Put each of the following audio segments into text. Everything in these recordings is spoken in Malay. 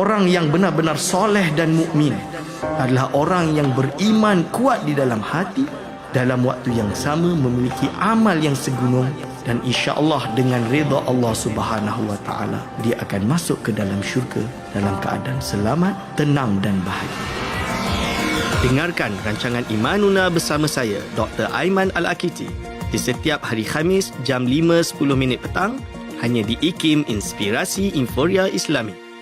Orang yang benar-benar soleh dan mukmin adalah orang yang beriman kuat di dalam hati, dalam waktu yang sama memiliki amal yang segunung, dan insya-Allah dengan redha Allah Subhanahu wa taala dia akan masuk ke dalam syurga dalam keadaan selamat, tenang dan bahagia. Dengarkan rancangan Imanuna bersama saya Dr. Aiman Al-Akiti di setiap hari Khamis jam 5.10 petang hanya di IKIM Inspirasi Inforia Islami.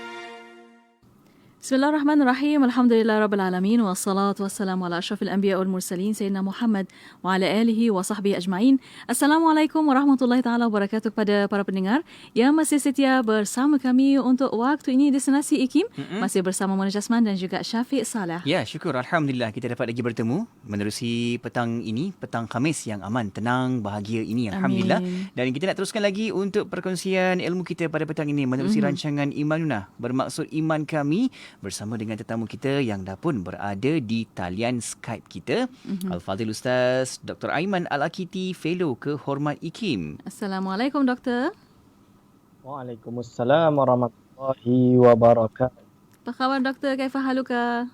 Bismillahirrahmanirrahim. Alhamdulillahirrabbilalamin. Wassalatu wassalamu ala ashrafil anbiya wal mursalin Sayyidina Muhammad wa ala alihi wa sahbihi ajma'in. Assalamualaikum warahmatullahi ta'ala wabarakatuh kepada para pendengar yang masih setia bersama kami untuk waktu ini Destinasi IKIM. Masih bersama Mona Jasman dan juga Syafiq Salah. Ya, syukur. Alhamdulillah kita dapat lagi bertemu menerusi petang ini, petang Khamis yang aman, tenang, bahagia ini. Alhamdulillah. Amin. Dan kita nak teruskan lagi untuk perkongsian ilmu kita pada petang ini menerusi rancangan Imanuna. Bermaksud iman kami, bersama dengan tetamu kita yang dah pun berada di talian Skype kita. Al-Fadhil Ustaz Dr. Aiman Al-Akiti, Fellow Kehormat IKIM. Assalamualaikum Doktor. Waalaikumsalam warahmatullahi wabarakatuh. Apa khabar Doktor? Kaifa haluka?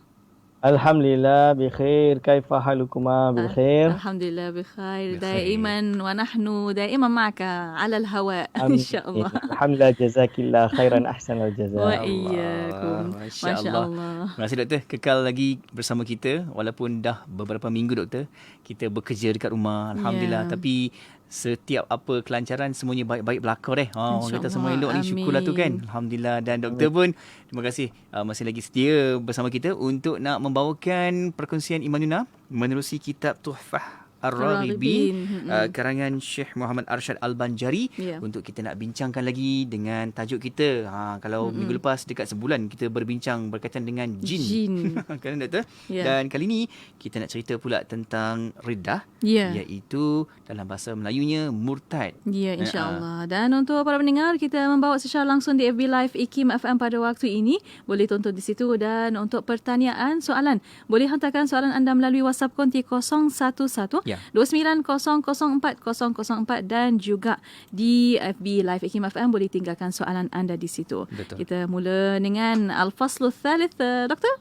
Alhamdulillah bikhair. Kaifa halukuma bikhair? Alhamdulillah bikhair. Daiman wa nahnu daiman ma'aka 'ala al-hawa insyaallah. Alhamdulillah, jazakillah khairan ahsanal jazaa. Wa iyyakum. Masya-Allah. Terima kasih doktor kekal lagi bersama kita walaupun dah beberapa minggu doktor kita bekerja dekat rumah. Alhamdulillah. Tapi setiap apa kelancaran semuanya baik-baik berlaku deh. Orang kata semua elok ni, syukurlah tu kan. Alhamdulillah. Dan doktor pun terima kasih masih lagi setia bersama kita untuk nak membawakan perkongsian Imanuna menerusi kitab Tuhfah Ar-Raghibin karangan Syekh Muhammad Arsyad Al-Banjari. Untuk kita nak bincangkan lagi dengan tajuk kita. Kalau minggu lepas dekat sebulan kita berbincang berkaitan dengan jin. Kan doktor? Dan kali ni kita nak cerita pula tentang riddah, iaitu dalam bahasa Melayunya murtad. Ya, insya-Allah. Dan untuk para pendengar, kita membawa secara langsung di FB Live IKIM FM pada waktu ini. Boleh tonton di situ. Dan untuk pertanyaan soalan, boleh hantarkan soalan anda melalui WhatsApp konti 011 29004004 dan juga di FB Live IKIM FM boleh tinggalkan soalan anda di situ. Betul. Kita mula dengan Al-Faslu Thalith, Doktor.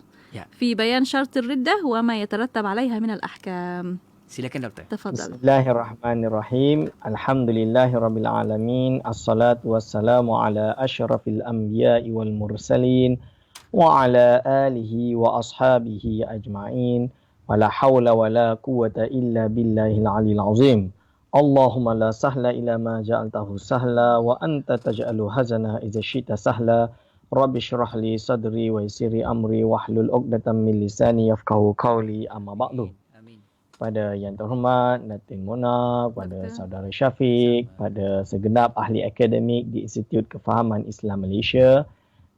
Fi bayan syartir riddah wa ma yatarattab 'alaiha min al-ahkam. Silakan doktor. Tafadhal. Bismillahirrahmanirrahim. Alhamdulillahirabbil alamin. Assalatu wassalamu ala asyrafil anbiya'i wal mursalin wa ala alihi wa ashabihi ajma'in. Wala hawla wala quwwata illa billahil aliyil azim. Allahumma la sahla illa ma ja'altahu sahla wa anta taj'alu hazana idza syi'ta sahla. Rabbi shrah li sadri wa yassir amri wahlul 'uqdatam min lisani yafqahu qawli, amma ba'du. Amin. Pada yang terhormat Datin Mona, pada saudara Syafiq, pada segenap ahli akademik di Institut Kefahaman Islam Malaysia,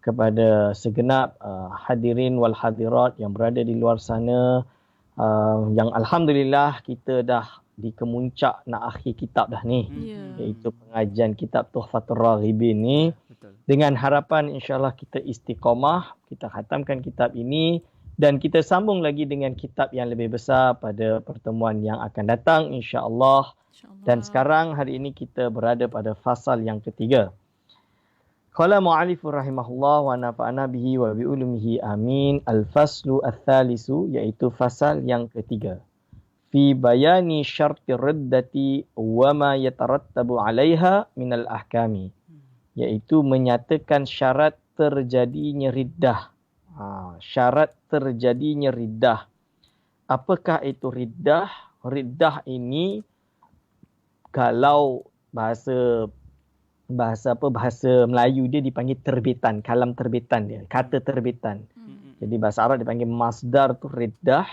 kepada segenap hadirin wal hadirat yang berada di luar sana, yang Alhamdulillah kita dah di kemuncak nak akhir kitab dah ni, iaitu pengajian kitab Tuhfatur Raghibin ni. Dengan harapan insyaAllah kita istiqamah, kita khatamkan kitab ini dan kita sambung lagi dengan kitab yang lebih besar pada pertemuan yang akan datang insyaAllah. Dan sekarang hari ini kita berada pada fasal yang ketiga. Qala mu'alifur rahimahullah wa nafa'ana bihi wa bi'ulumihi amin. Al-faslu al-thalisu, iaitu fasal yang ketiga. Fi bayani syarti riddati wa ma yatarattabu 'alaiha minal ahkami. Iaitu menyatakan syarat terjadinya riddah. Syarat terjadinya riddah. Apakah itu riddah? Riddah ini kalau bahasa Melayu dia dipanggil terbitan, kalam terbitan dia, kata terbitan. Jadi bahasa Arab dipanggil masdar tu riddah.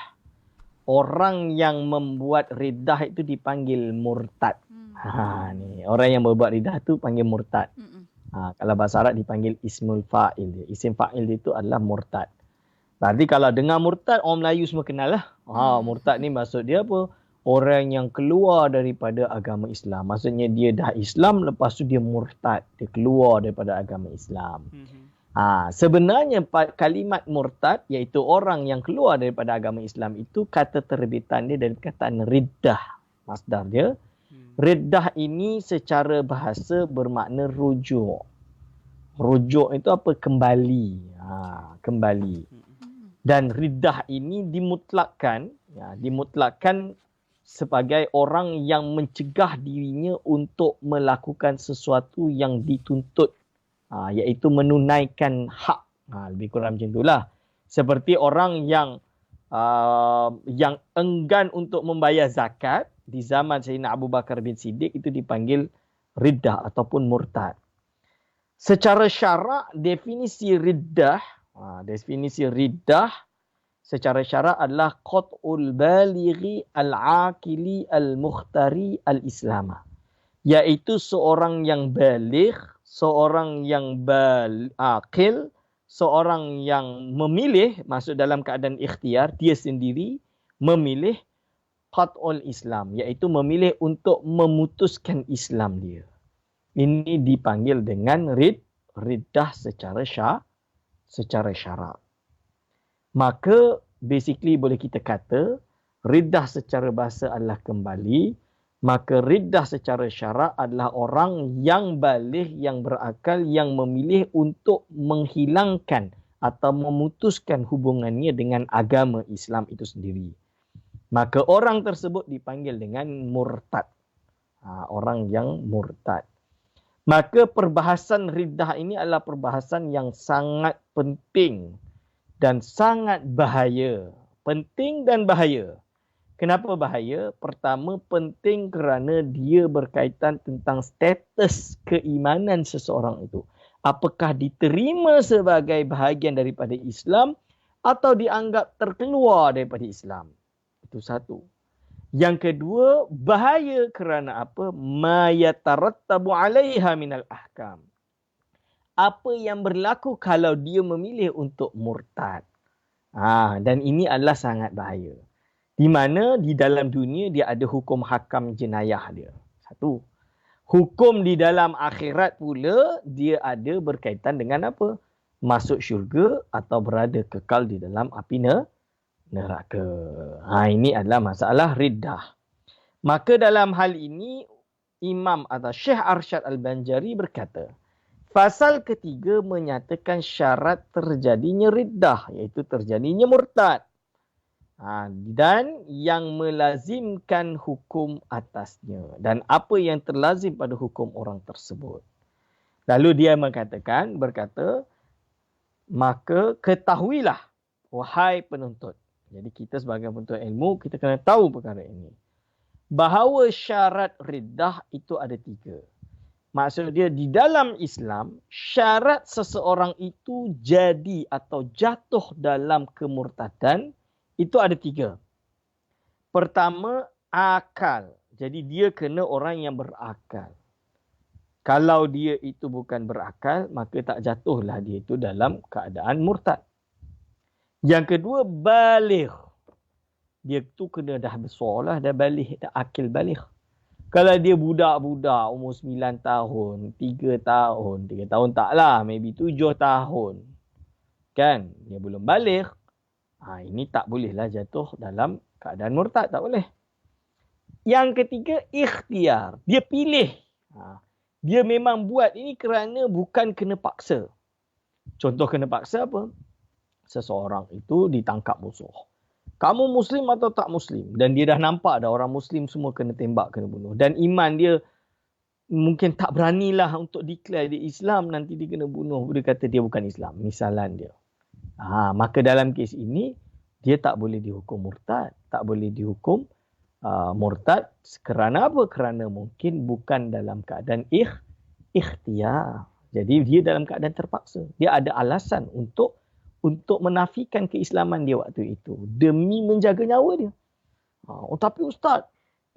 Orang yang membuat riddah itu dipanggil murtad. Ni orang yang membuat riddah tu panggil murtad. Kalau bahasa Arab dipanggil ismul fa'il dia. Isim fa'il dia itu adalah murtad. Berarti kalau dengar murtad, orang Melayu semua kenal lah. Murtad ni maksud dia apa? Orang yang keluar daripada agama Islam. Maksudnya dia dah Islam, lepas tu dia murtad. Dia keluar daripada agama Islam. Sebenarnya kalimat murtad, iaitu orang yang keluar daripada agama Islam itu, kata terbitan dia dari perkataan riddah. Masdar dia. Riddah ini secara bahasa bermakna rujuk. Rujuk itu apa? Kembali. Kembali. Dan riddah ini dimutlakkan sebagai orang yang mencegah dirinya untuk melakukan sesuatu yang dituntut, iaitu menunaikan hak. Lebih kurang macam itulah. Seperti orang yang enggan untuk membayar zakat di zaman Sayyidina Abu Bakar bin Siddiq, itu dipanggil riddah ataupun murtad. Secara syarak, definisi riddah secara syarak adalah qat'ul balighi al-aqili al-mukhtari al-islamah, iaitu seorang yang baligh, seorang yang aqil, seorang yang memilih, masuk dalam keadaan ikhtiar, dia sendiri memilih qat'ul Islam, iaitu memilih untuk memutuskan Islam dia. Ini dipanggil dengan riddah secara syarak. Maka basically boleh kita kata riddah secara bahasa adalah kembali, maka riddah secara syarak adalah orang yang baligh, yang berakal, yang memilih untuk menghilangkan atau memutuskan hubungannya dengan agama Islam itu sendiri. Maka orang tersebut dipanggil dengan murtad. Orang yang murtad. Maka perbahasan riddah ini adalah perbahasan yang sangat penting dan sangat bahaya. Penting dan bahaya. Kenapa bahaya? Pertama, penting kerana dia berkaitan tentang status keimanan seseorang itu. Apakah diterima sebagai bahagian daripada Islam atau dianggap terkeluar daripada Islam. Itu satu. Yang kedua, bahaya kerana apa? Ma yatarattabu 'alaiha minal ahkam. Apa yang berlaku kalau dia memilih untuk murtad. Dan ini adalah sangat bahaya. Di mana di dalam dunia dia ada hukum hakam jenayah dia. Satu. Hukum di dalam akhirat pula dia ada berkaitan dengan apa? Masuk syurga atau berada kekal di dalam api neraka. Ini adalah masalah riddah. Maka dalam hal ini, Imam atau Syekh Arsyad Al-Banjari berkata, fasal ketiga menyatakan syarat terjadinya riddah, iaitu terjadinya murtad. Dan yang melazimkan hukum atasnya. Dan apa yang terlazim pada hukum orang tersebut. Lalu dia berkata, maka ketahuilah, wahai penuntut. Jadi kita sebagai penuntut ilmu, kita kena tahu perkara ini. Bahawa syarat riddah itu ada 3. Maksud dia di dalam Islam, syarat seseorang itu jadi atau jatuh dalam kemurtadan, itu ada 3. Pertama, akal. Jadi dia kena orang yang berakal. Kalau dia itu bukan berakal, maka tak jatuhlah dia itu dalam keadaan murtad. Yang kedua, baligh. Dia tu kena dah besar lah, dah baligh, dah akil baligh. Kalau dia budak-budak, umur 9 tahun, 3 tahun, 3 tahun taklah, maybe 7 tahun. Kan? Dia belum baligh. Ini tak bolehlah jatuh dalam keadaan murtad, tak boleh. Yang ketiga, ikhtiar. Dia pilih. Dia memang buat ini kerana bukan kena paksa. Contoh kena paksa apa? Seseorang itu ditangkap musuh. Kamu Muslim atau tak Muslim? Dan dia dah nampak dah orang Muslim semua kena tembak, kena bunuh. Dan iman dia mungkin tak beranilah untuk declare dia Islam, nanti dia kena bunuh. Dia kata dia bukan Islam. Misalan dia. Maka dalam kes ini, dia tak boleh dihukum murtad. Tak boleh dihukum murtad. Kerana apa? Kerana mungkin bukan dalam keadaan ikhtiar. Jadi dia dalam keadaan terpaksa. Dia ada alasan untuk menafikan keislaman dia waktu itu. Demi menjaga nyawa dia. Tapi Ustaz,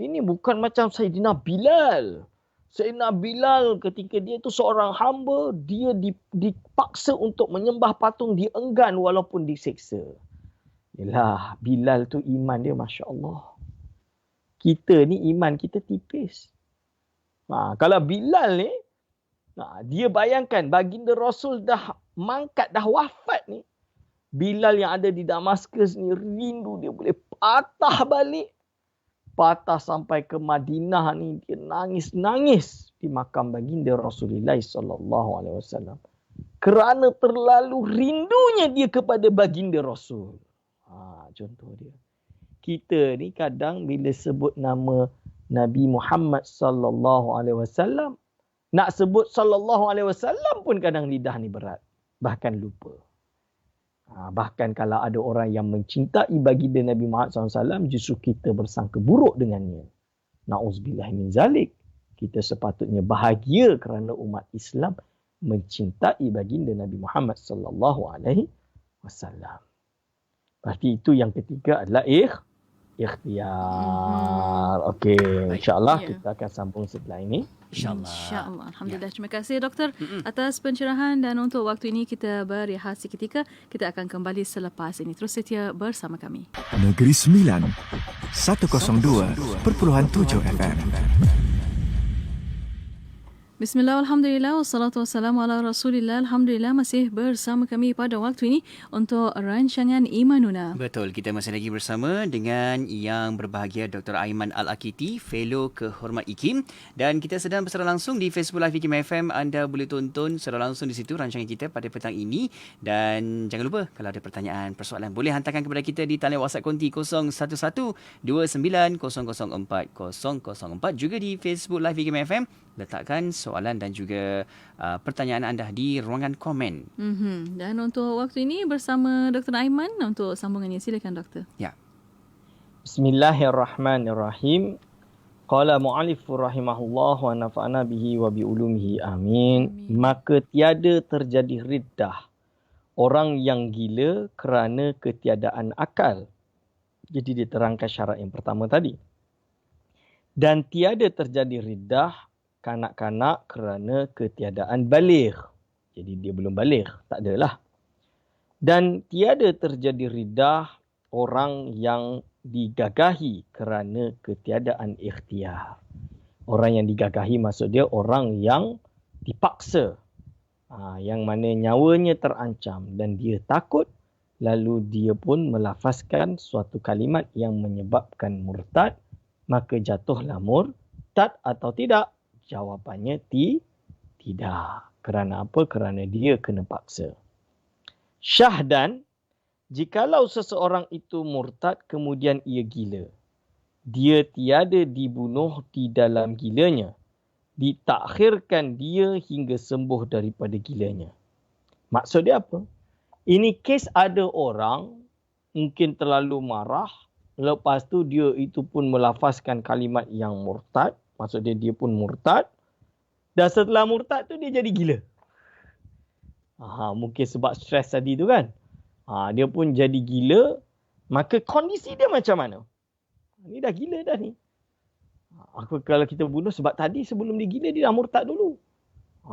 ini bukan macam Sayyidina Bilal. Sayyidina Bilal ketika dia tu seorang hamba, dia dipaksa untuk menyembah patung, dia enggan walaupun diseksa. Yalah, Bilal tu iman dia Masya Allah. Kita ni iman kita tipis. Kalau Bilal ni, dia bayangkan baginda Rasul dah mangkat, dah wafat ni. Bilal yang ada di Damaskus ni rindu dia boleh patah balik. Patah sampai ke Madinah ni dia nangis-nangis di makam baginda Rasulullah SAW. Kerana terlalu rindunya dia kepada baginda Rasul. Contoh dia. Kita ni kadang bila sebut nama Nabi Muhammad sallallahu alaihi wasallam, nak sebut sallallahu alaihi wasallam pun kadang lidah ni berat. Bahkan lupa. Bahkan kalau ada orang yang mencintai baginda Nabi Muhammad SAW, justru kita bersangka buruk dengannya. Na'udzubillah min zalik. Kita sepatutnya bahagia kerana umat Islam mencintai baginda Nabi Muhammad sallallahu alaihi wasallam. Berarti itu yang ketiga adalah ikhtiar. Okey, insya-Allah kita akan sambung setelah ini. InsyaAllah. Alhamdulillah. Terima kasih doktor atas pencerahan, dan untuk waktu ini kita berehat seketika. Kita akan kembali selepas ini. Terus setia bersama kami. Negeri Sembilan 102.7 FM. Bismillah, alhamdulillah, wassalatu wassalamu ala rasulillah. Alhamdulillah masih bersama kami pada waktu ini untuk rancangan Imanuna. Betul, kita masih lagi bersama dengan yang berbahagia Dr. Aiman Al-Akiti, Fellow Kehormat IKIM, dan kita sedang bersara langsung di Facebook Live IKIM FM. Anda boleh tonton secara langsung di situ rancangan kita pada petang ini, dan jangan lupa kalau ada pertanyaan, persoalan boleh hantarkan kepada kita di talian WhatsApp konti 011290040004, juga di Facebook Live IKIM FM. Letakkan soalan dan juga pertanyaan anda di ruangan komen. Dan untuk waktu ini bersama Dr. Aiman untuk sambungannya. Silakan doktor. Ya. Bismillahirrahmanirrahim. Qala mu'allifur rahimahullah wa nafa'ana bihi wa bi ulumihi amin. Maka tiada terjadi riddah orang yang gila kerana ketiadaan akal. Jadi diterangkan syarat yang pertama tadi. Dan tiada terjadi riddah kanak-kanak kerana ketiadaan baligh. Jadi dia belum baligh, tak adalah. Dan tiada terjadi riddah orang yang digagahi kerana ketiadaan ikhtiar. Orang yang digagahi maksud dia orang yang dipaksa. Yang mana nyawanya terancam dan dia takut, lalu dia pun melafazkan suatu kalimat yang menyebabkan murtad, maka jatuhlah murtad atau tidak? Jawapannya tidak. Kerana apa? Kerana dia kena paksa. Syahdan, jikalau seseorang itu murtad kemudian ia gila, dia tiada dibunuh di dalam gilanya, ditakhirkan dia hingga sembuh daripada gilanya. Maksud dia apa? Ini kes ada orang mungkin terlalu marah, lepas tu dia itu pun melafazkan kalimat yang murtad. Maksud dia pun murtad. Dan setelah murtad tu dia jadi gila. Mungkin sebab stres tadi tu kan. Dia pun jadi gila. Maka kondisi dia macam mana? Ni dah gila dah ni. Kalau kita bunuh sebab tadi sebelum dia gila dia dah murtad dulu.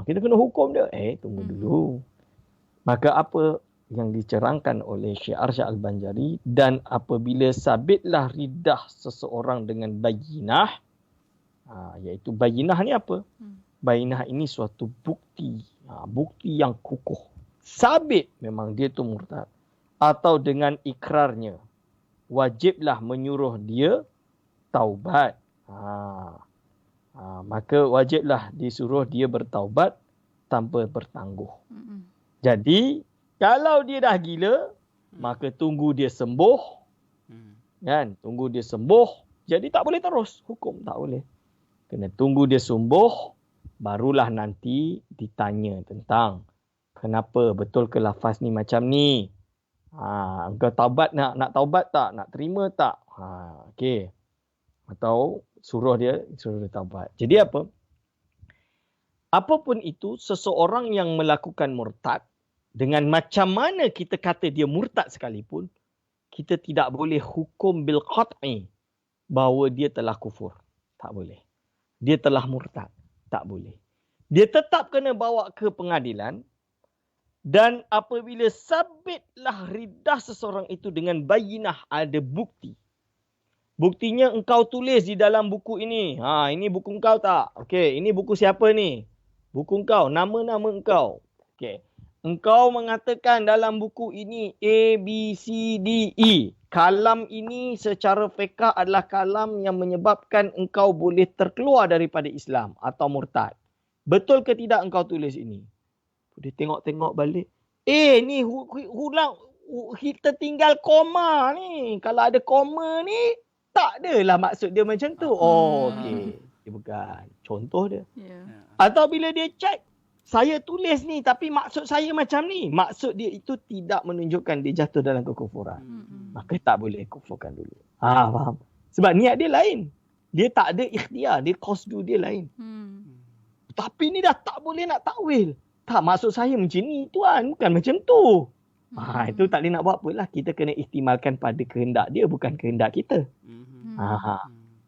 Kita kena hukum dia. Tunggu dulu. Maka apa yang dicerangkan oleh Syekh Arsyad Al-Banjari, dan apabila sabitlah riddah seseorang dengan bayinah, iaitu bayinah ni apa? Bayinah ini suatu bukti. Bukti yang kukuh. Sabit memang dia tu murtad. Atau dengan ikrarnya. Wajiblah menyuruh dia taubat. Maka wajiblah disuruh dia bertaubat tanpa bertangguh. Jadi, kalau dia dah gila, maka tunggu dia sembuh. Kan? Tunggu dia sembuh. Jadi tak boleh terus hukum. Tak boleh. Kena tunggu dia sembuh, barulah nanti ditanya tentang kenapa betul ke lafaz ni macam ni. Engkau taubat nak taubat tak? Nak terima tak? Okey. Atau suruh dia taubat. Jadi apa? Apapun itu, seseorang yang melakukan murtad, dengan macam mana kita kata dia murtad sekalipun, kita tidak boleh hukum bil qat'i bahawa dia telah kufur. Tak boleh. Dia telah murtad. Tak boleh. Dia tetap kena bawa ke pengadilan, dan apabila sabitlah riddah seseorang itu dengan bayinah, ada bukti. Buktinya engkau tulis di dalam buku ini. Ini buku engkau tak? Okey, ini buku siapa ni? Buku engkau, nama-nama engkau. Okey. Engkau mengatakan dalam buku ini A, B, C, D, E. Kalam ini secara fiqh adalah kalam yang menyebabkan engkau boleh terkeluar daripada Islam atau murtad. Betul ke tidak engkau tulis ini? Dia tengok-tengok balik. Ni ulang kita tinggal koma ni. Kalau ada koma ni, tak adalah maksud dia macam tu. Okey. Dia bukan. Contoh dia. Ya. Atau bila dia check, saya tulis ni tapi maksud saya macam ni. Maksud dia itu tidak menunjukkan dia jatuh dalam kekufuran. Maka tak boleh kufurkan dulu. Faham? Sebab niat dia lain. Dia tak ada ikhtiar. Dia qasdu dia lain. Tapi ni dah tak boleh nak takwil. Tak, maksud saya macam ni tuan. Bukan macam tu. Itu tak boleh nak buat apalah. Kita kena ihtimalkan pada kehendak dia. Bukan kehendak kita.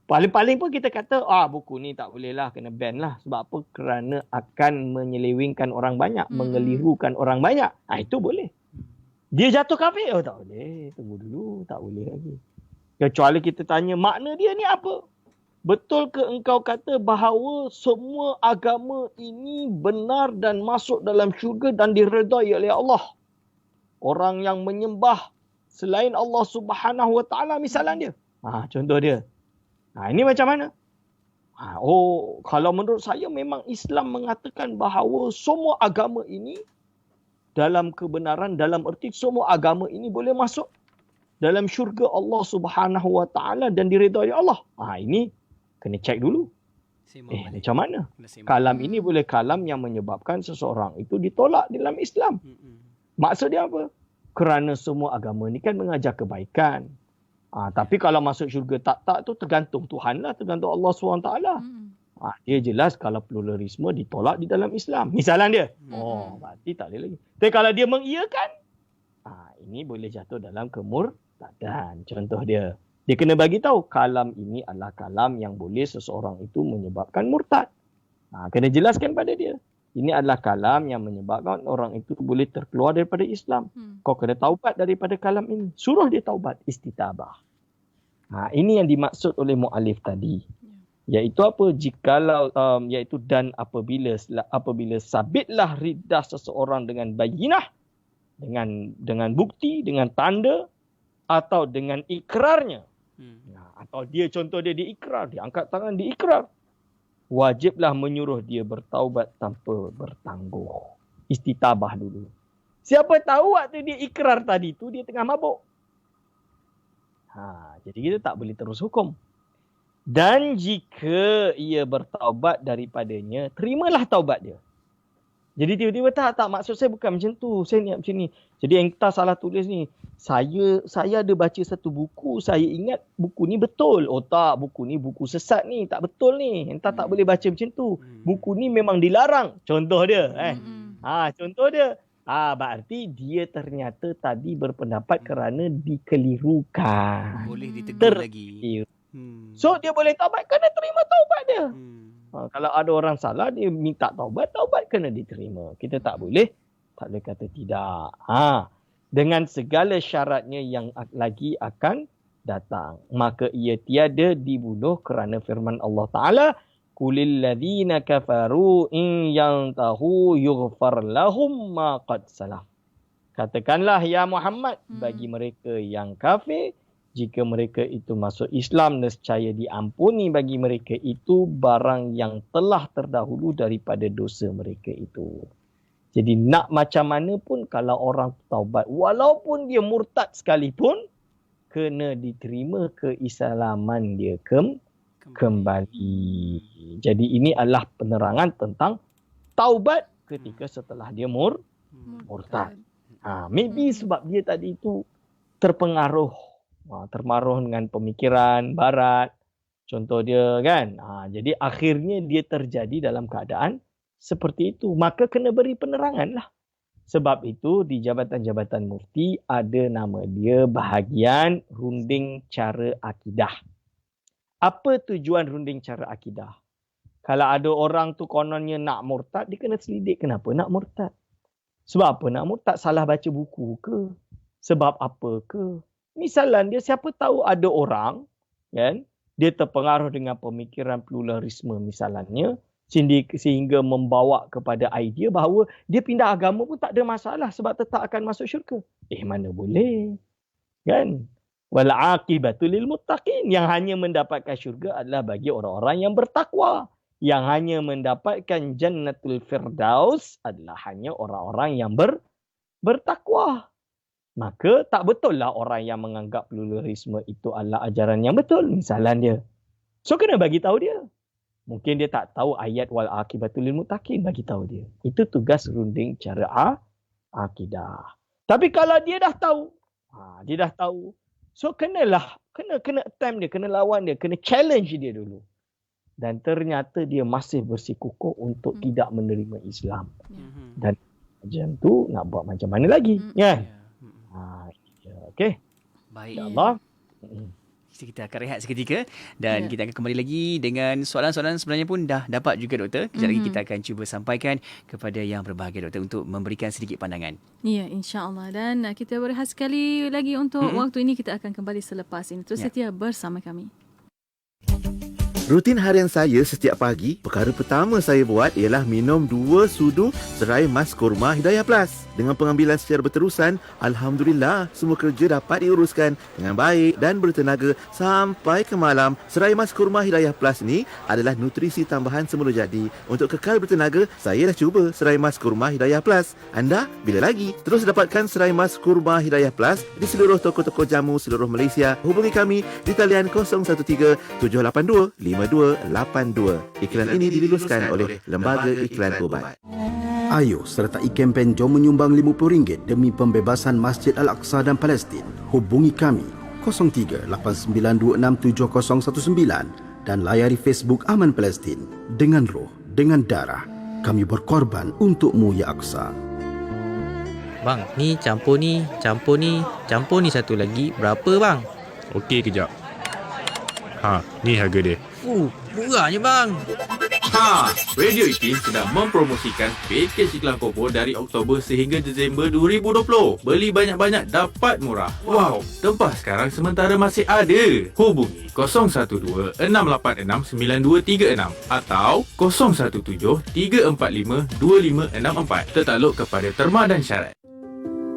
Paling-paling pun kita kata, buku ni tak boleh lah. Kena ban lah. Sebab apa? Kerana akan menyelewengkan orang banyak. Mengelirukan orang banyak. Itu boleh. Dia jatuh kafir? Tak boleh. Tunggu dulu. Tak boleh lagi. Kecuali kita tanya makna dia ni apa? Betul ke engkau kata bahawa semua agama ini benar dan masuk dalam syurga dan diredai oleh Allah? Orang yang menyembah selain Allah Subhanahu Wa Taala misalnya dia. Contoh dia. Ini macam mana? Kalau menurut saya memang Islam mengatakan bahawa semua agama ini dalam kebenaran, dalam erti semua agama ini boleh masuk dalam syurga Allah Subhanahu Wa Taala dan diredai Allah. Ini kena cek dulu. Macam mana? Kalam ini boleh kalam yang menyebabkan seseorang itu ditolak dalam Islam. Maksud dia apa? Kerana semua agama ni kan mengajar kebaikan. Tapi kalau masuk syurga tak tu tergantung Tuhan lah, tergantung Allah SWT. Dia jelas kalau pluralisme ditolak di dalam Islam. Misalan dia. Berarti tak boleh lagi. Tapi kalau dia mengiyakan, ini boleh jatuh dalam kemurtadan. Contoh dia. Dia kena bagi tahu kalam ini adalah kalam yang boleh seseorang itu menyebabkan murtad. Kena jelaskan pada dia. Ini adalah kalam yang menyebabkan orang itu boleh terkeluar daripada Islam. Kau kena taubat daripada kalam ini. Suruh dia taubat, istitabah. Ini yang dimaksud oleh mu'alif tadi. Iaitu apa? Jikalau iaitu dan apabila sabitlah riddah seseorang dengan bayinah, dengan bukti, dengan tanda atau dengan ikrarnya. Atau dia contoh dia diikrar, dia angkat tangan diikrar. Wajiblah menyuruh dia bertaubat tanpa bertangguh. Istitabah dulu. Siapa tahu waktu dia ikrar tadi tu dia tengah mabuk. Jadi kita tak boleh terus hukum. Dan jika ia bertaubat daripadanya, terimalah taubat dia. Jadi tiba-tiba tak maksud saya bukan macam tu. Saya niat macam ni. Jadi entah salah tulis ni. Saya ada baca satu buku. Saya ingat buku ni betul. Tak, buku ni buku sesat ni. Tak betul ni. Entah tak boleh baca macam tu. Buku ni memang dilarang. Contoh dia. Contoh dia. Berarti dia ternyata tadi berpendapat kerana dikelirukan. Boleh ditegur lagi. So dia boleh taubat kena terima taubat dia. Kalau ada orang salah dia minta taubat kena diterima. Kita tak boleh kata tidak. Dengan segala syaratnya yang lagi akan datang. Maka ia tiada dibunuh kerana firman Allah Ta'ala, Qulil ladzina kafaru in yantahu yughfar lahum ma qad salaf. Katakanlah ya Muhammad bagi mereka yang kafir, jika mereka itu masuk Islam, nescaya diampuni bagi mereka itu barang yang telah terdahulu daripada dosa mereka itu. Jadi nak macam mana pun kalau orang taubat, walaupun dia murtad sekalipun, kena diterima keislaman dia kembali. Jadi ini adalah penerangan tentang taubat ketika setelah dia murtad. Maybe sebab dia tadi itu terpengaruh dengan pemikiran barat. Contoh dia kan. Jadi akhirnya dia terjadi dalam keadaan seperti itu. Maka kena beri penerangan lah. Sebab itu di jabatan-jabatan mufti ada nama dia bahagian runding cara akidah. Apa tujuan runding cara akidah? Kalau ada orang tu kononnya nak murtad, dia kena selidik kenapa nak murtad. Sebab apa nak murtad? Salah baca buku ke? Sebab apa ke? Misalan dia, siapa tahu ada orang kan, dia terpengaruh dengan pemikiran pluralisme misalnya, sehingga membawa kepada idea bahawa dia pindah agama pun tak ada masalah sebab tetap akan masuk syurga. Mana boleh. Kan? Wal aqibatu lil muttaqin, yang hanya mendapatkan syurga adalah bagi orang-orang yang bertakwa, Yang hanya mendapatkan Jannatul Firdaus adalah hanya orang-orang yang bertakwa. Maka tak betul lah orang yang menganggap pluralisme itu adalah ajaran yang betul. Misalan dia. So kena bagi tahu dia. Mungkin dia tak tahu ayat wal akibatul lil muttaqin, bagi tahu dia. Itu tugas runding cara akidah. Tapi kalau dia dah tahu, so kena attempt dia, kena lawan dia, kena challenge dia dulu. Dan ternyata dia masih bersikukuh untuk tidak menerima Islam. Dan macam tu nak buat macam mana lagi, kan? Okey. Baik. InsyaAllah. Kita akan rehat seketika dan kita akan kembali lagi dengan soalan-soalan sebenarnya pun dah dapat juga doktor. Kejap lagi kita akan cuba sampaikan kepada yang berbahagia doktor untuk memberikan sedikit pandangan. Ya, insya-Allah. Dan kita berehat sekali lagi untuk waktu ini. Kita akan kembali selepas ini. Terus setia bersama kami. Rutin harian saya setiap pagi, perkara pertama saya buat ialah minum 2 sudu serai mas kurma Hidayah Plus. Dengan pengambilan secara berterusan, Alhamdulillah semua kerja dapat diuruskan dengan baik dan bertenaga sampai ke malam. Serai mas kurma Hidayah Plus ni adalah nutrisi tambahan semula jadi. Untuk kekal bertenaga, saya dah cuba serai mas kurma Hidayah Plus. Anda bila lagi? Terus dapatkan serai mas kurma Hidayah Plus di seluruh toko-toko jamu seluruh Malaysia. Hubungi kami di talian 013-782-5282. Iklan ini diluluskan oleh Lembaga Iklan Ubat. Ayo sertai kempen Jom Menyumbang RM50 demi pembebasan Masjid Al-Aqsa dan Palestin. Hubungi kami 03-8926-7019 dan layari Facebook Aman Palestin. Dengan roh, dengan darah, kami berkorban untukmu ya Aqsa. Bang, ni campur ni satu lagi. Berapa bang? Okey, kejap. Ni harga dia. Murahnya bang. Radio IKIM sedang mempromosikan pakej iklan kombo dari Oktober sehingga Disember 2020. Beli banyak-banyak dapat murah. Wow, tempah sekarang sementara masih ada. Hubungi 012-686-9236 atau 017-345-2564. Tertakluk kepada terma dan syarat.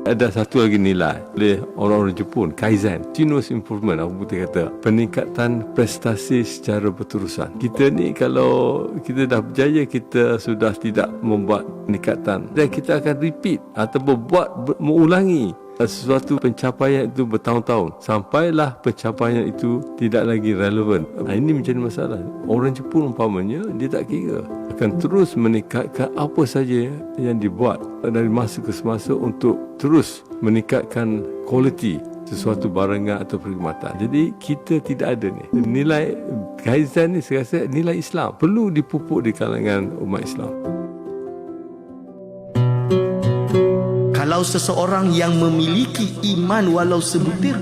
Ada satu lagi nilai oleh orang-orang Jepun, Kaizen, continuous improvement, apa putih kata, peningkatan prestasi secara berterusan. Kita ni kalau kita dah berjaya, kita sudah tidak membuat peningkatan dan kita akan repeat ataupun mengulangi sesuatu pencapaian itu bertahun-tahun sampailah pencapaian itu tidak lagi relevan. Ini menjadi masalah. Orang Jepun umpamanya dia tak kira, akan terus meningkatkan apa saja yang dibuat dari masa ke semasa untuk terus meningkatkan kualiti sesuatu barangan atau perkhidmatan. Jadi kita tidak ada ni. Nilai Kaizen ni saya rasa nilai Islam perlu dipupuk di kalangan umat Islam. Kalau seseorang yang memiliki iman walau sebutir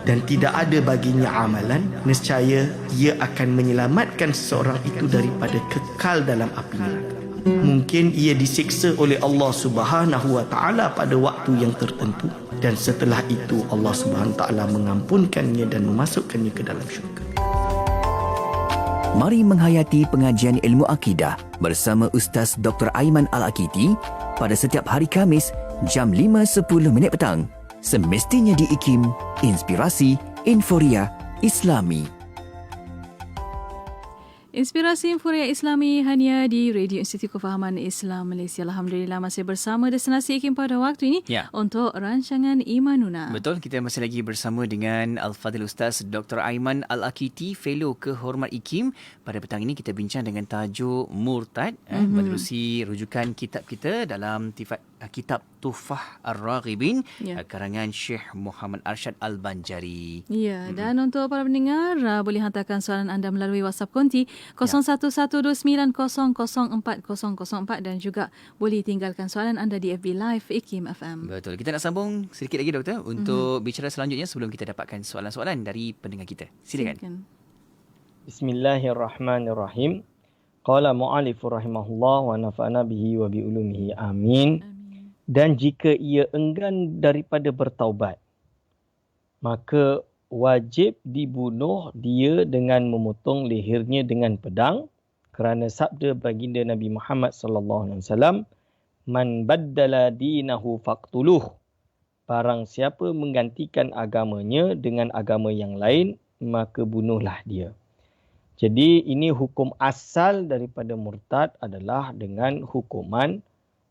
dan tidak ada baginya amalan, nescaya ia akan menyelamatkan seseorang itu daripada kekal dalam api neraka. Mungkin ia disiksa oleh Allah Subhanahu wa taala pada waktu yang tertentu dan setelah itu Allah Subhanahu wa taala mengampunkannya dan memasukkannya ke dalam syurga. Mari menghayati pengajian ilmu akidah bersama Ustaz Dr. Aiman Al-Akiti pada setiap hari Khamis jam 5.10 petang. Semestinya di IKIM, Inspirasi Inforia Islami. Inspirasi Inforia Islami hanya di Radio Institut Kefahaman Islam Malaysia. Alhamdulillah masih bersama destinasi IKIM pada waktu ini untuk rancangan Imanuna. Betul, kita masih lagi bersama dengan Al-Fadhil Ustaz Dr. Aiman Al-Akiti, Fellow Kehormat IKIM. Pada petang ini kita bincang dengan tajuk Murtad, menerusi rujukan kitab kita dalam kitab Tuhfah Ar-Raghibin karangan Syekh Muhammad Arsyad Al-Banjari. Ya, dan untuk para pendengar boleh hantarkan soalan anda melalui WhatsApp konti 0112900404 dan juga boleh tinggalkan soalan anda di FB Live IKIM FM. Betul. Kita nak sambung sedikit lagi doktor untuk bicara selanjutnya sebelum kita dapatkan soalan-soalan dari pendengar kita. Silakan. Bismillahirrahmanirrahim. Qala mu'allifu rahimahullah wa nafa'ana bihi wa bi ulumihi. Amin. Dan jika ia enggan daripada bertaubat, maka wajib dibunuh dia dengan memotong lehernya dengan pedang, kerana sabda baginda Nabi Muhammad sallallahu alaihi wasallam, man baddala dinahu faqtuluh. Barang siapa menggantikan agamanya dengan agama yang lain, maka bunuhlah dia. Jadi ini hukum asal daripada murtad adalah dengan hukuman,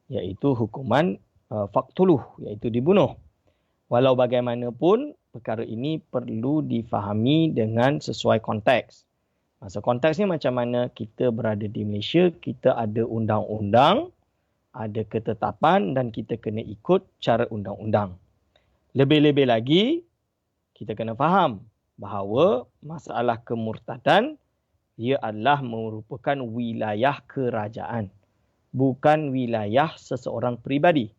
iaitu hukuman faqtuluh, iaitu dibunuh. Walau bagaimanapun, perkara ini perlu difahami dengan sesuai konteks. Masa konteksnya macam mana kita berada di Malaysia, kita ada undang-undang, ada ketetapan dan kita kena ikut cara undang-undang. Lebih-lebih lagi, kita kena faham bahawa masalah kemurtadan, ia adalah merupakan wilayah kerajaan, bukan wilayah seseorang peribadi.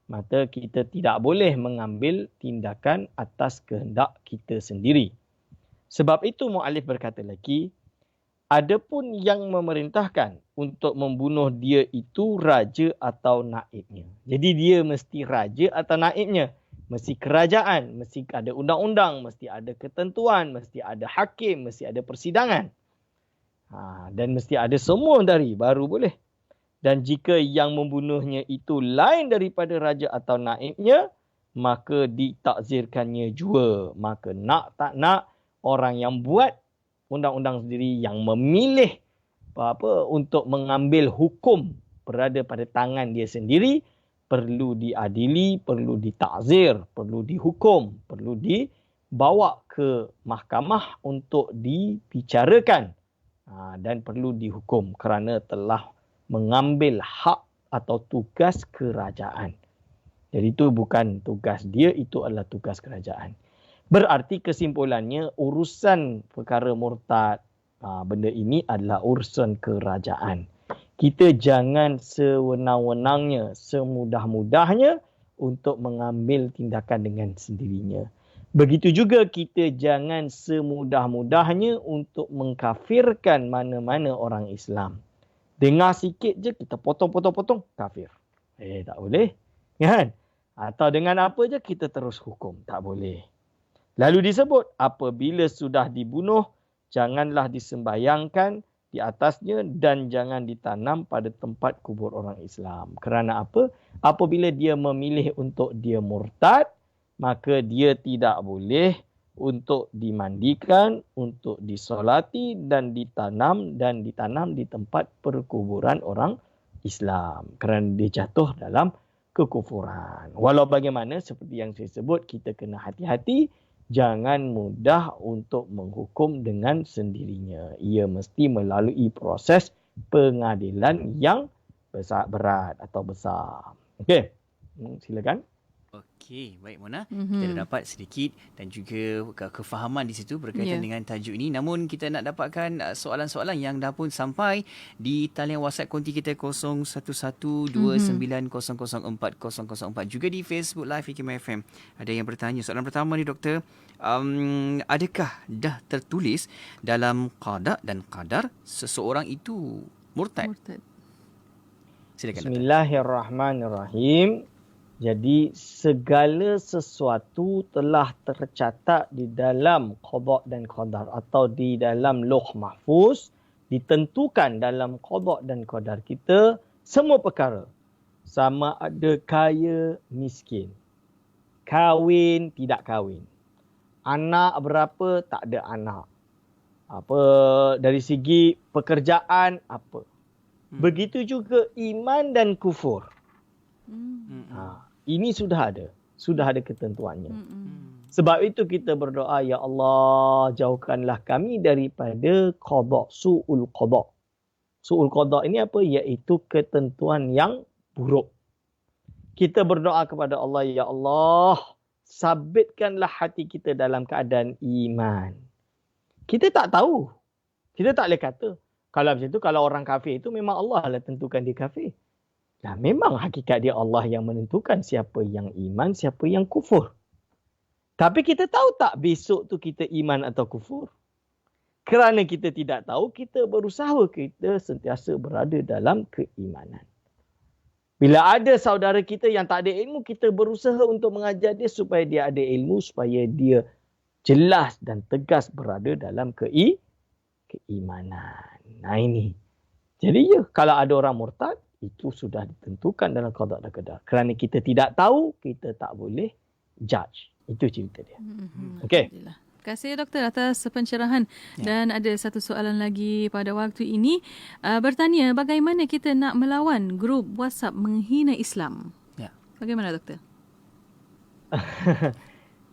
Maka kita tidak boleh mengambil tindakan atas kehendak kita sendiri. Sebab itu mu'alif berkata lagi, adapun yang memerintahkan untuk membunuh dia itu raja atau naibnya. Jadi dia mesti raja atau naibnya. Mesti kerajaan, mesti ada undang-undang, mesti ada ketentuan, mesti ada hakim, mesti ada persidangan. Dan mesti ada semua dari baru boleh. Dan jika yang membunuhnya itu lain daripada raja atau naibnya, maka ditakzirkannya jua. Maka nak tak nak, orang yang buat undang-undang sendiri, yang memilih untuk mengambil hukum berada pada tangan dia sendiri, perlu diadili, perlu ditakzir, perlu dihukum, perlu dibawa ke mahkamah untuk dibicarakan dan perlu dihukum kerana telah mengambil hak atau tugas kerajaan. Jadi itu bukan tugas dia, itu adalah tugas kerajaan. Berarti kesimpulannya urusan perkara murtad, benda ini adalah urusan kerajaan. Kita jangan sewenang-wenangnya, semudah-mudahnya untuk mengambil tindakan dengan sendirinya. Begitu juga kita jangan semudah-mudahnya untuk mengkafirkan mana-mana orang Islam. Dengar sikit je kita potong-potong-potong, kafir. Tak boleh. Kan? Atau dengan apa je kita terus hukum. Tak boleh. Lalu disebut, apabila sudah dibunuh, janganlah disembayangkan di atasnya dan jangan ditanam pada tempat kubur orang Islam. Kerana apa? Apabila dia memilih untuk dia murtad, maka dia tidak boleh untuk dimandikan, untuk disolati dan ditanam di tempat perkuburan orang Islam. Kerana dia jatuh dalam kekufuran. Walau bagaimana, seperti yang saya sebut, kita kena hati-hati. Jangan mudah untuk menghukum dengan sendirinya. Ia mesti melalui proses pengadilan yang berat atau besar. Okey, silakan. Okey, baik Mona. Kita dah dapat sedikit dan juga kefahaman di situ berkaitan dengan tajuk ini. Namun kita nak dapatkan soalan-soalan yang dah pun sampai di talian WhatsApp konti kita 0112900404. Juga di Facebook Live IKIM FM. Ada yang bertanya. Soalan pertama ni doktor, adakah dah tertulis dalam qada dan qadar seseorang itu murtad? Silakan. Bismillahirrahmanirrahim. Jadi segala sesuatu telah tercatat di dalam qada dan qadar atau di dalam Lauh Mahfuz, ditentukan dalam qada dan qadar kita semua perkara. Sama ada kaya, miskin. Kahwin, tidak kahwin. Anak berapa, tak ada anak. Dari segi pekerjaan, apa. Begitu juga iman dan kufur. Ini sudah ada ketentuannya. Sebab itu kita berdoa, ya Allah, jauhkanlah kami daripada qada, su'ul qada. Su'ul qada ini apa? Iaitu ketentuan yang buruk. Kita berdoa kepada Allah, ya Allah, sabitkanlah hati kita dalam keadaan iman. Kita tak tahu. Kita tak boleh kata. Kalau macam tu, kalau orang kafir itu memang Allah lah tentukan dia kafir. Nah, memang hakikat dia Allah yang menentukan siapa yang iman, siapa yang kufur. Tapi kita tahu tak besok tu kita iman atau kufur? Kerana kita tidak tahu, kita berusaha kita sentiasa berada dalam keimanan. Bila ada saudara kita yang tak ada ilmu, kita berusaha untuk mengajar dia supaya dia ada ilmu, supaya dia jelas dan tegas berada dalam keimanan. Nah ini. Jadi kalau ada orang murtad, itu sudah ditentukan dalam qada dan qadar. Kerana kita tidak tahu, kita tak boleh judge. Itu cerita dia. Okey. Terima kasih doktor atas pencerahan. Dan ada satu soalan lagi pada waktu ini. Bertanya, bagaimana kita nak melawan grup WhatsApp menghina Islam? Ya. Bagaimana doktor?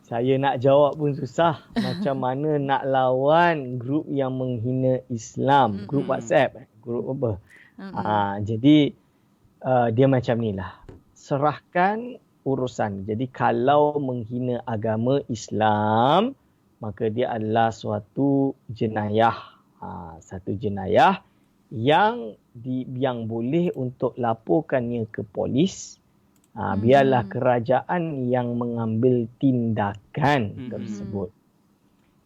Saya nak jawab pun susah. Macam mana nak lawan grup yang menghina Islam? Grup WhatsApp. Grup apa? Jadi dia macam ni lah. Serahkan urusan. Jadi kalau menghina agama Islam, maka dia adalah suatu jenayah. Satu jenayah yang boleh untuk laporkannya ke polis. Biarlah kerajaan yang mengambil tindakan tersebut.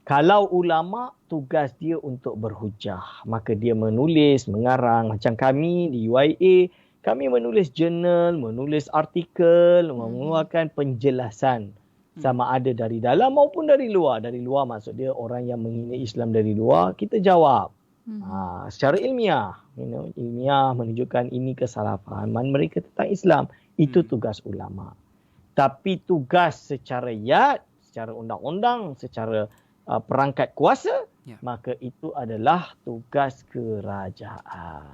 Kalau ulama, tugas dia untuk berhujah. Maka dia menulis, mengarang. Macam kami di UIA, kami menulis jurnal, menulis artikel, mengeluarkan penjelasan. Sama ada dari dalam maupun dari luar. Dari luar maksud dia orang yang menghina Islam dari luar, kita jawab. Secara ilmiah. Ilmiah menunjukkan ini kesalahpahaman mereka tentang Islam. Itu tugas ulama. Tapi tugas secara yat, secara undang-undang, secara perangkat kuasa, maka itu adalah tugas kerajaan.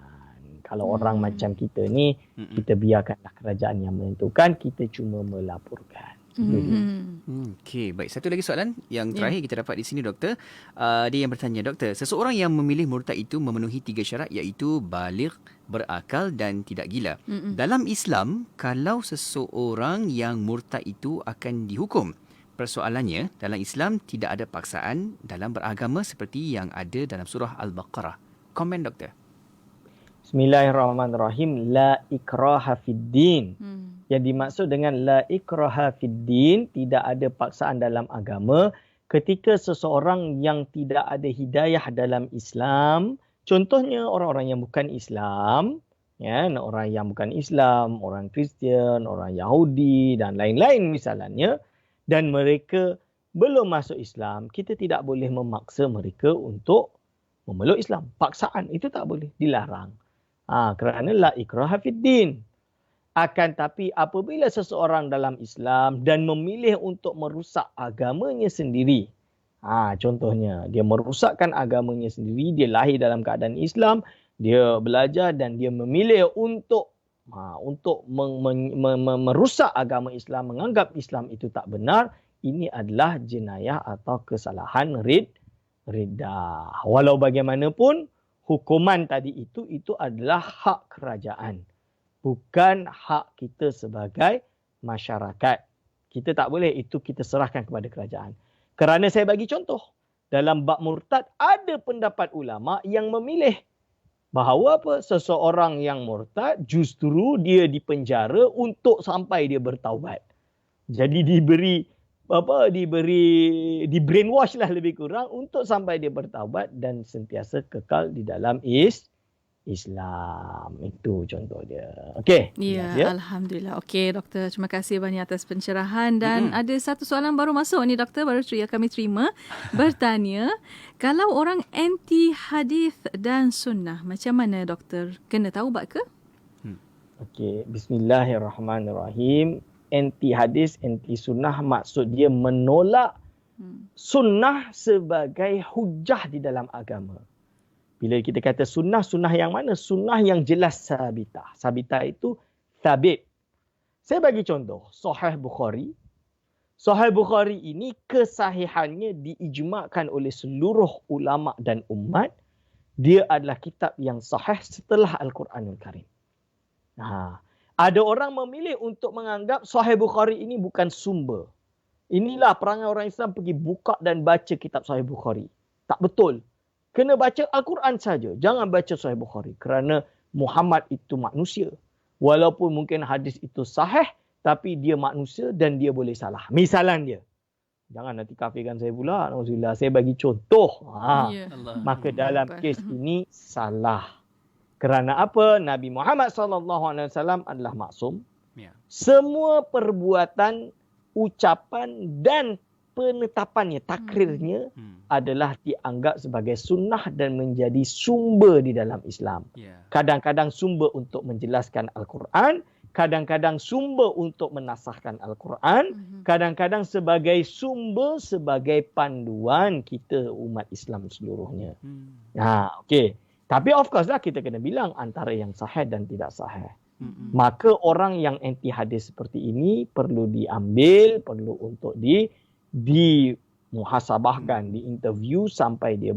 Kalau orang macam kita ni, kita biarkanlah kerajaan yang menentukan, kita cuma melaporkan. Okey, baik. Satu lagi soalan yang terakhir kita dapat di sini, doktor. Dia yang bertanya, doktor, seseorang yang memilih murtad itu memenuhi 3 syarat, iaitu baligh, berakal dan tidak gila. Dalam Islam, kalau seseorang yang murtad itu akan dihukum, persoalannya, dalam Islam tidak ada paksaan dalam beragama seperti yang ada dalam surah Al-Baqarah. Komen, doktor. Bismillahirrahmanirrahim. La ikraha fid din. Yang dimaksud dengan la ikraha fid din, tidak ada paksaan dalam agama. Ketika seseorang yang tidak ada hidayah dalam Islam, contohnya orang-orang yang bukan Islam, orang yang bukan Islam, orang Kristian, orang Yahudi dan lain-lain misalnya, dan mereka belum masuk Islam, kita tidak boleh memaksa mereka untuk memeluk Islam. Paksaan itu tak boleh, dilarang. Kerana la ikraha fid din. Akan tapi apabila seseorang dalam Islam dan memilih untuk merusak agamanya sendiri, contohnya dia merusakkan agamanya sendiri, dia lahir dalam keadaan Islam, dia belajar dan dia memilih untuk merusak agama Islam, menganggap Islam itu tak benar, ini adalah jenayah atau kesalahan riddah. Walau bagaimanapun, hukuman tadi itu adalah hak kerajaan. Bukan hak kita sebagai masyarakat. Kita tak boleh, itu kita serahkan kepada kerajaan. Kerana saya bagi contoh, dalam bab murtad ada pendapat ulama yang memilih bahawa seseorang yang murtad justru dia dipenjara untuk sampai dia bertaubat. Jadi di brainwash lah lebih kurang untuk sampai dia bertaubat dan sentiasa kekal di dalam Islam. Itu contoh dia. Okey. Ya, alhamdulillah. Okey, doktor. Terima kasih banyak atas pencerahan. Dan ada satu soalan baru masuk ni, doktor. Baru kami terima. Bertanya, kalau orang anti hadis dan sunnah, macam mana, doktor? Kena taubat ke? Okey. Bismillahirrahmanirrahim. Anti hadis, anti sunnah maksud dia menolak sunnah sebagai hujah di dalam agama. Bila kita kata sunnah, sunnah yang mana? Sunnah yang jelas sabitah. Sabitah itu sabit. Saya bagi contoh, Sahih Bukhari. Sahih Bukhari ini kesahihannya diijma'kan oleh seluruh ulama dan umat. Dia adalah kitab yang sahih setelah Al-Quranul Karim. Ada orang memilih untuk menganggap Sahih Bukhari ini bukan sumber. Inilah perangai orang Islam pergi buka dan baca kitab Sahih Bukhari. Tak betul. Kena baca Al-Quran saja. Jangan baca Sahih Bukhari. Kerana Muhammad itu manusia. Walaupun mungkin hadis itu sahih, tapi dia manusia dan dia boleh salah. Misalan dia. Jangan nanti kafirkan saya pula. Alhamdulillah, saya bagi contoh. Maka dalam kes ini salah. Kerana apa? Nabi Muhammad SAW adalah maksum. Semua perbuatan, ucapan dan penetapannya, takrirnya adalah dianggap sebagai sunnah dan menjadi sumber di dalam Islam. Kadang-kadang sumber untuk menjelaskan Al-Quran, kadang-kadang sumber untuk menasahkan Al-Quran, kadang-kadang sebagai sumber, sebagai panduan kita umat Islam seluruhnya. Okey. Tapi of course lah kita kena bilang antara yang sahih dan tidak sahih. Maka orang yang anti hadis seperti ini perlu diambil, perlu untuk dimuhasabahkan, diinterview sampai dia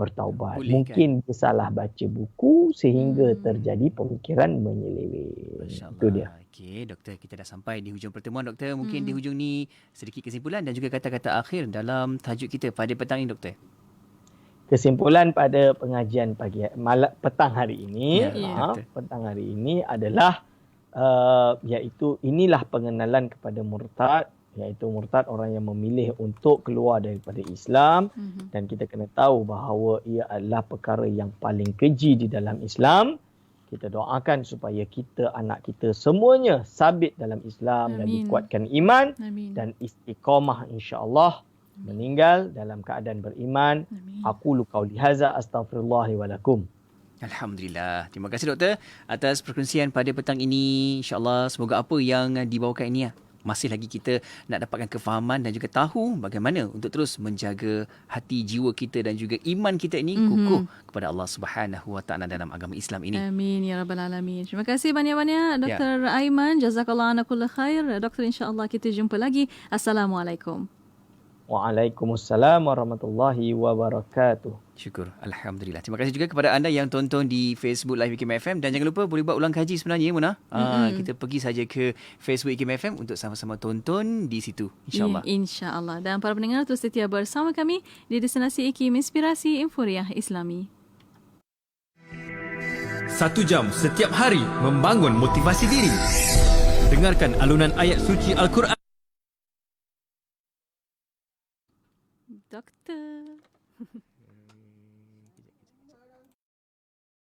bertaubat. Mungkin dia salah baca buku sehingga terjadi pemikiran menyeleweng. Itu dia. Okey, doktor, kita dah sampai di hujung pertemuan, doktor. Mungkin di hujung ni sedikit kesimpulan dan juga kata-kata akhir dalam tajuk kita pada petang ini, doktor. Kesimpulan pada pengajian petang hari ini, petang hari ini adalah iaitu inilah pengenalan kepada murtad, iaitu murtad orang yang memilih untuk keluar daripada Islam, dan kita kena tahu bahawa ia adalah perkara yang paling keji di dalam Islam. Kita doakan supaya kita, anak kita semuanya sabit dalam Islam. Dan dikuatkan iman. Dan istiqamah insya-Allah meninggal dalam keadaan beriman. Aqulu qauli hadza astaghfirullah wa lakum. Alhamdulillah. Terima kasih doktor atas perkongsian pada petang ini. InsyaAllah semoga apa yang dibawakan ini masih lagi kita nak dapatkan kefahaman dan juga tahu bagaimana untuk terus menjaga hati jiwa kita dan juga iman kita ini kukuh kepada Allah Subhanahu Wa Taala dalam agama Islam ini. Amin ya rabbal alamin. Terima kasih banyak-banyak Dr. Aiman. Jazakallah ana kull khair. Doktor, insya-Allah kita jumpa lagi. Assalamualaikum. Waalaikumsalam warahmatullahi wabarakatuh. Syukur. Alhamdulillah. Terima kasih juga kepada anda yang tonton di Facebook Live IKIM FM. Dan jangan lupa boleh buat ulang kaji sebenarnya, Muna. Kita pergi saja ke Facebook IKIM FM untuk sama-sama tonton di situ. InsyaAllah. InsyaAllah. Dan para pendengar terus setia bersama kami di destinasi IKIM Inspirasi Inforiah Islami. 1 jam setiap hari membangun motivasi diri. Dengarkan alunan ayat suci Al-Quran. Doktor.